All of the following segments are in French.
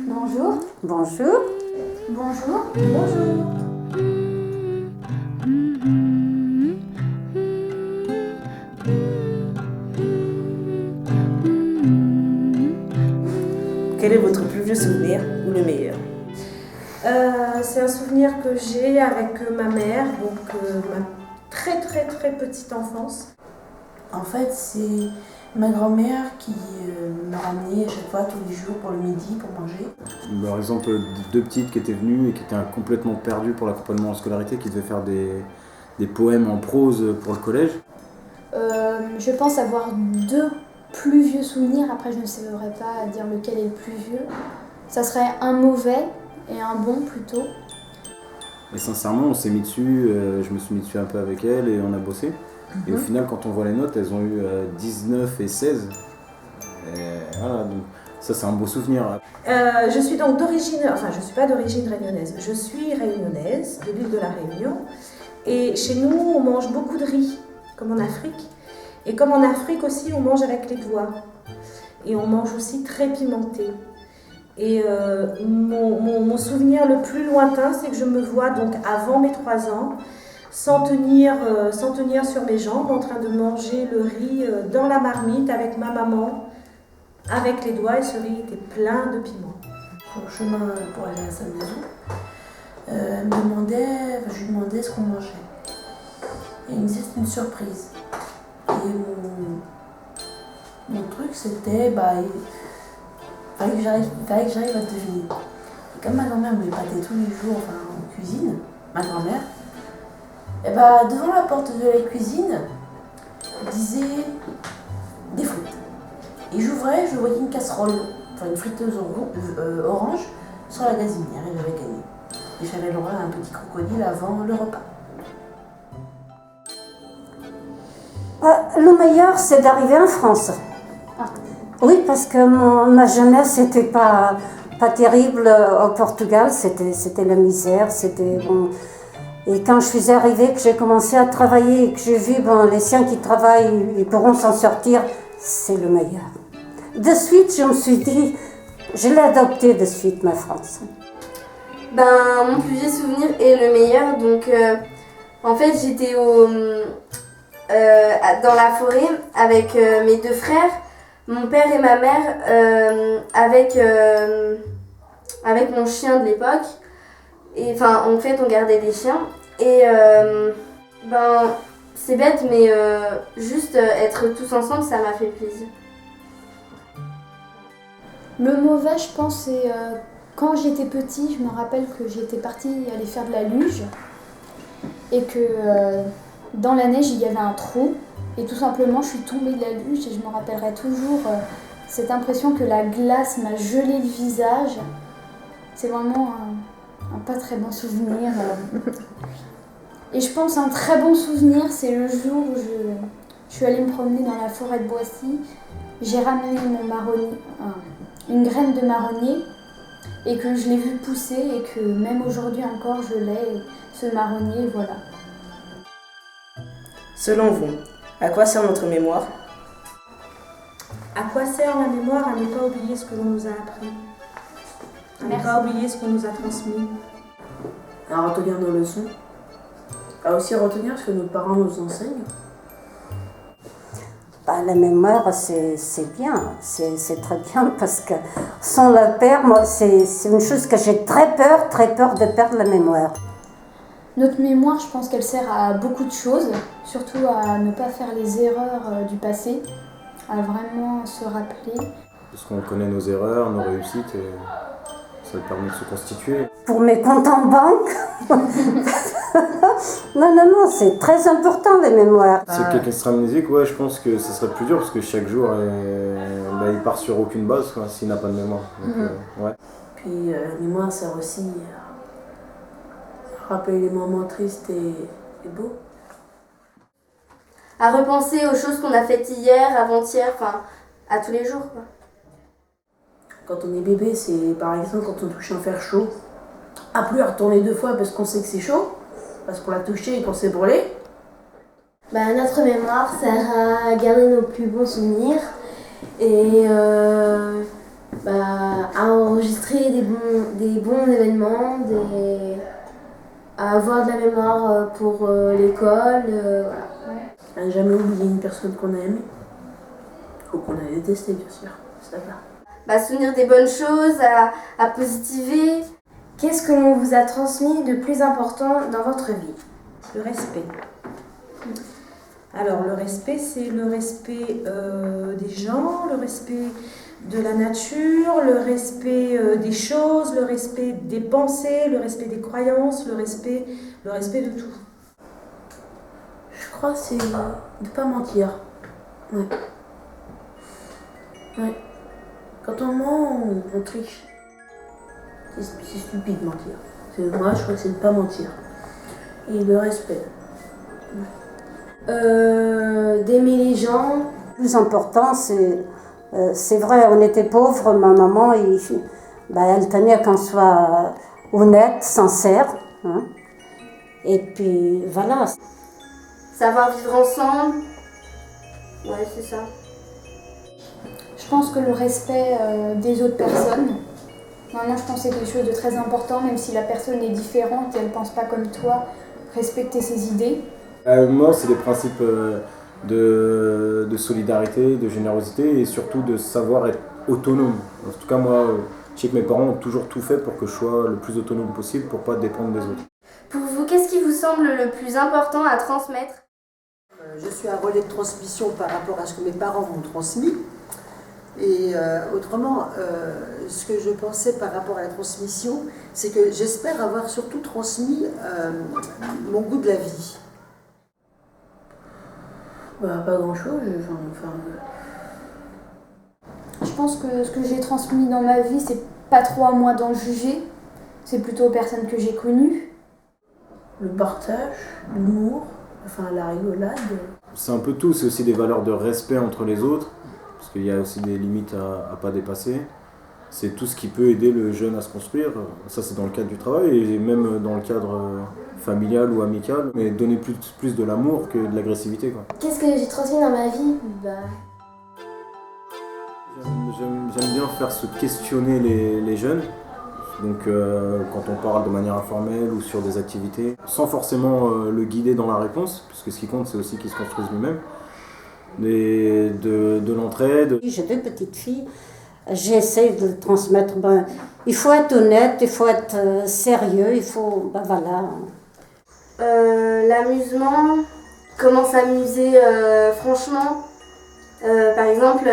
Bonjour. Bonjour. Bonjour. Bonjour. Quel est votre plus vieux souvenir ou le meilleur? C'est un souvenir que j'ai avec ma mère, donc ma très petite enfance. En fait, c'est ma grand-mère qui me ramenait à chaque fois tous les jours pour le midi pour manger. Par exemple, deux petites qui étaient venues et qui étaient complètement perdues pour l'accompagnement en scolarité, qui devaient faire des poèmes en prose pour le collège. Je pense avoir deux plus vieux souvenirs, après je ne saurais pas dire lequel est le plus vieux. Ça serait un mauvais et un bon plutôt. Et sincèrement, on s'est mis dessus, je me suis mis dessus un peu avec elle et on a bossé. Et au final, quand on voit les notes, elles ont eu 19 et 16. Et voilà, donc ça c'est un beau souvenir. Je suis donc d'origine, enfin je ne suis pas d'origine réunionnaise, je suis réunionnaise, de l'île de la Réunion. Et chez nous, on mange beaucoup de riz, comme en Afrique. Et comme en Afrique aussi, on mange avec les doigts. Et on mange aussi très pimenté. Et mon souvenir le plus lointain, c'est que je me vois donc avant mes 3 ans, sans tenir sur mes jambes, en train de manger le riz dans la marmite avec ma maman, avec les doigts, et ce riz était plein de piment. Sur le chemin pour aller à sa maison, je lui demandais ce qu'on mangeait. Et il me disait que c'était une surprise. Et mon truc c'était, il fallait que j'arrive à deviner. Et comme ma grand-mère me pâtait tous les jours en cuisine, ma grand-mère, et devant la porte de la cuisine, disait des frites. Et j'ouvrais, je voyais une casserole, une friteuse orange sur la gazinière et j'avais gagné. Et j'avais le droit à un petit crocodile avant le repas. Le meilleur, c'est d'arriver en France. Oui, parce que ma jeunesse n'était pas terrible au Portugal, c'était la misère, c'était bon. Et quand je suis arrivée, que j'ai commencé à travailler et que j'ai vu les siens qui travaillent, ils pourront s'en sortir, c'est le meilleur. De suite, je me suis dit, je l'ai adopté de suite, ma France. Mon plus vieux souvenir est le meilleur. Donc, en fait, j'étais dans la forêt avec mes 2 frères, mon père et ma mère, avec mon chien de l'époque. Et en fait, on gardait des chiens. Et c'est bête, mais juste être tous ensemble, ça m'a fait plaisir. Le mauvais, je pense, c'est quand j'étais petit, je me rappelle que j'étais partie aller faire de la luge et que dans la neige, il y avait un trou et tout simplement, je suis tombée de la luge et je me rappellerai toujours cette impression que la glace m'a gelé le visage. C'est vraiment un pas très bon souvenir. Et je pense un très bon souvenir, c'est le jour où je suis allée me promener dans la forêt de Boissy. J'ai ramené mon marronnier, une graine de marronnier, et que je l'ai vu pousser et que même aujourd'hui encore je l'ai, ce marronnier, voilà. Selon vous, à quoi sert notre mémoire? À quoi sert la mémoire? À ne pas oublier ce que l'on nous a appris, à ne pas oublier ce qu'on nous a transmis. À retenir nos leçons, à aussi retenir ce que nos parents nous enseignent. La mémoire, c'est bien, c'est très bien parce que sans la perdre, moi, c'est une chose que j'ai très peur de perdre la mémoire. Notre mémoire, je pense qu'elle sert à beaucoup de choses, surtout à ne pas faire les erreurs du passé, à vraiment se rappeler. Parce qu'on connaît nos erreurs, nos réussites et ça permet de se constituer. Pour mes comptes en banque, non, c'est très important les mémoires. C'est quelqu'un d'extra-amnésique, ouais, je pense que ça serait plus dur parce que chaque jour, il part sur aucune base s'il n'a pas de mémoire. Donc, ouais. Puis la mémoire sert aussi à rappeler les moments tristes et beaux. À repenser aux choses qu'on a faites hier, avant-hier, à tous les jours, quoi. Quand on est bébé, c'est par exemple quand on touche un fer chaud, à plus à retourner 2 fois parce qu'on sait que c'est chaud, parce qu'on l'a touché et qu'on s'est brûlé. Notre mémoire sert à garder nos plus bons souvenirs et à enregistrer enregistrer des bons événements, à avoir de la mémoire pour l'école. Voilà. À jamais oublier une personne qu'on a aimée. Ou qu'on a détestée, bien sûr. Ça va. Souvenir des bonnes choses, à positiver. Qu'est-ce que l'on vous a transmis de plus important dans votre vie? Le respect. Alors le respect, c'est le respect des gens, le respect de la nature, le respect des choses, le respect des pensées, le respect des croyances, le respect de tout. Je crois que c'est de ne pas mentir. Ouais. Ouais. Quand on ment, on triche. C'est stupide de mentir. Moi, je crois que c'est de ne pas mentir. Et le respect. D'aimer les gens. Le plus important, c'est vrai, on était pauvres, ma maman, elle tenait qu'on soit honnête, sincère. Hein. Et puis voilà. Savoir vivre ensemble. Ouais, c'est ça. Je pense que le respect des autres personnes. Maintenant, je pense que c'est quelque chose de très important, même si la personne est différente et elle ne pense pas comme toi, respecter ses idées. Moi, c'est des principes de solidarité, de générosité et surtout de savoir être autonome. En tout cas, moi, je sais que mes parents ont toujours tout fait pour que je sois le plus autonome possible pour ne pas dépendre des autres. Pour vous, qu'est-ce qui vous semble le plus important à transmettre? Je suis un relais de transmission par rapport à ce que mes parents m'ont transmis. Et autrement, ce que je pensais par rapport à la transmission, c'est que j'espère avoir surtout transmis mon goût de la vie. Pas grand-chose. Je pense que ce que j'ai transmis dans ma vie, c'est pas trop à moi d'en juger, c'est plutôt aux personnes que j'ai connues. Le partage, l'humour, la rigolade. C'est un peu tout, c'est aussi des valeurs de respect entre les autres, parce qu'il y a aussi des limites à pas dépasser. C'est tout ce qui peut aider le jeune à se construire. Ça, c'est dans le cadre du travail et même dans le cadre familial ou amical. Mais donner plus de l'amour que de l'agressivité, quoi. Qu'est-ce que j'ai transmis dans ma vie? J'aime bien faire se questionner les jeunes. Donc quand on parle de manière informelle ou sur des activités, sans forcément le guider dans la réponse, puisque ce qui compte, c'est aussi qu'il se construise lui-même. De l'entraide. J'ai 2 petites filles. J'essaie de le transmettre. Il faut être honnête, il faut être sérieux, il faut. Voilà. L'amusement, comment s'amuser franchement. Par exemple,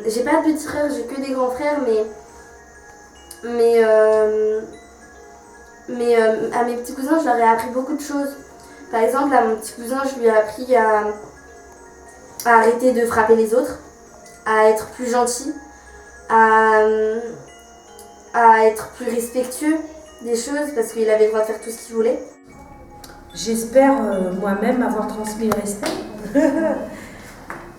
j'ai pas de petits frères, j'ai que des grands frères, mais à mes petits cousins, je leur ai appris beaucoup de choses. Par exemple, à mon petit cousin, je lui ai appris à arrêter de frapper les autres, à être plus gentil, à être plus respectueux des choses parce qu'il avait le droit de faire tout ce qu'il voulait. J'espère moi-même avoir transmis le respect.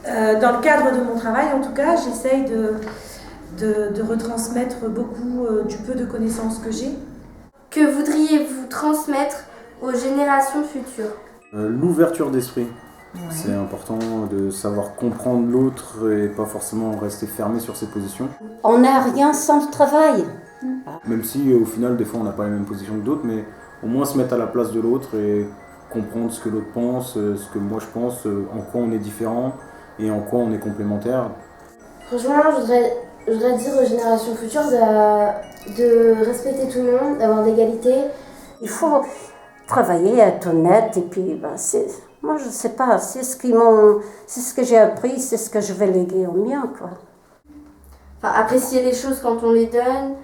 Dans le cadre de mon travail, en tout cas, j'essaye de retransmettre beaucoup du peu de connaissances que j'ai. Que voudriez-vous transmettre aux générations futures? L'ouverture d'esprit. Ouais. C'est important de savoir comprendre l'autre et pas forcément rester fermé sur ses positions. On n'a rien sans le travail. Même si au final, des fois, on n'a pas les mêmes positions que d'autres, mais au moins se mettre à la place de l'autre et comprendre ce que l'autre pense, ce que moi je pense, en quoi on est différent et en quoi on est complémentaire. Franchement, je voudrais dire aux générations futures de respecter tout le monde, d'avoir l'égalité. Il faut travailler, être honnête et puis moi je sais pas, c'est ce que j'ai appris, c'est ce que je vais léguer au mien, quoi. Apprécier les choses quand on les donne,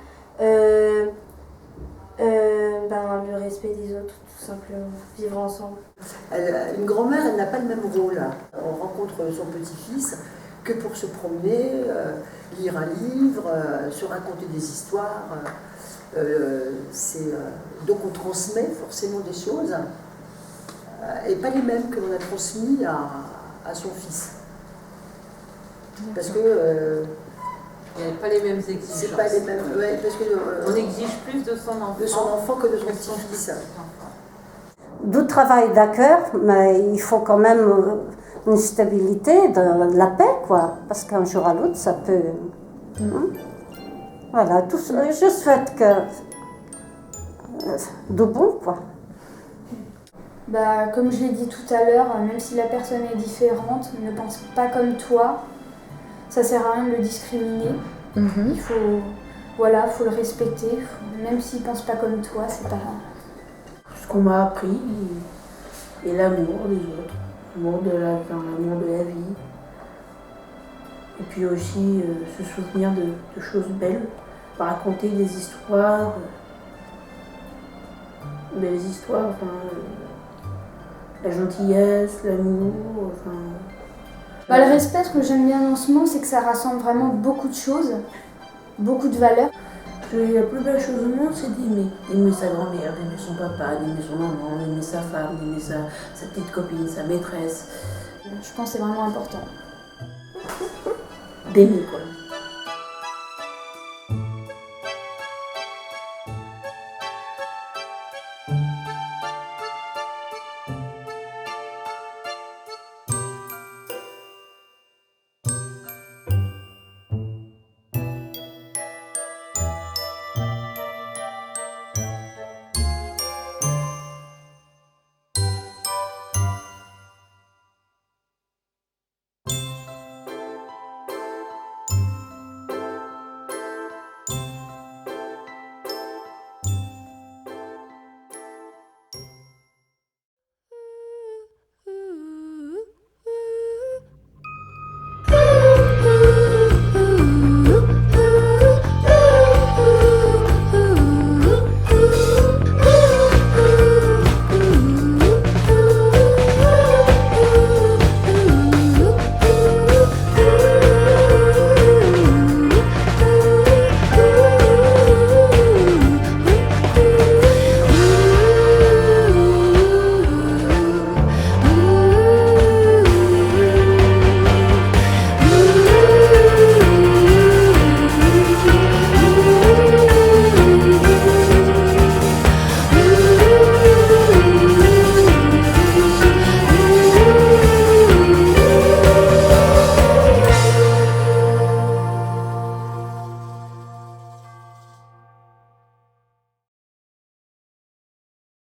le respect des autres, tout simplement, vivre ensemble. Une grand-mère, elle n'a pas le même rôle. On rencontre son petit-fils que pour se promener, lire un livre, se raconter des histoires. Donc on transmet forcément des choses, et pas les mêmes que l'on a transmis à son fils. Parce que... il n'y a pas les mêmes exigences. C'est pas les mêmes, parce que, on exige plus de son enfant. De son enfant que de son petit-fils. Du travail d'accueil, mais il faut quand même une stabilité, de la paix, quoi. Parce qu'un jour à l'autre, ça peut... Voilà, je souhaite que de bon, quoi. Bah, comme je l'ai dit tout à l'heure, même si la personne est différente, ne pense pas comme toi, ça sert à rien de le discriminer. Il faut le respecter, même s'il pense pas comme toi, c'est pas Ce qu'on m'a appris et l'amour des autres, l'amour de la vie. Et puis aussi se souvenir de choses belles, raconter des histoires, belles histoires, la gentillesse, l'amour, Bah, le respect, ce que j'aime bien dans ce mot, c'est que ça rassemble vraiment beaucoup de choses, beaucoup de valeurs. La plus belle chose au monde, c'est d'aimer. D'aimer sa grand-mère, d'aimer son papa, d'aimer son maman, d'aimer sa femme, d'aimer sa petite copine, sa maîtresse. Je pense que c'est vraiment important. D'aimer, quoi.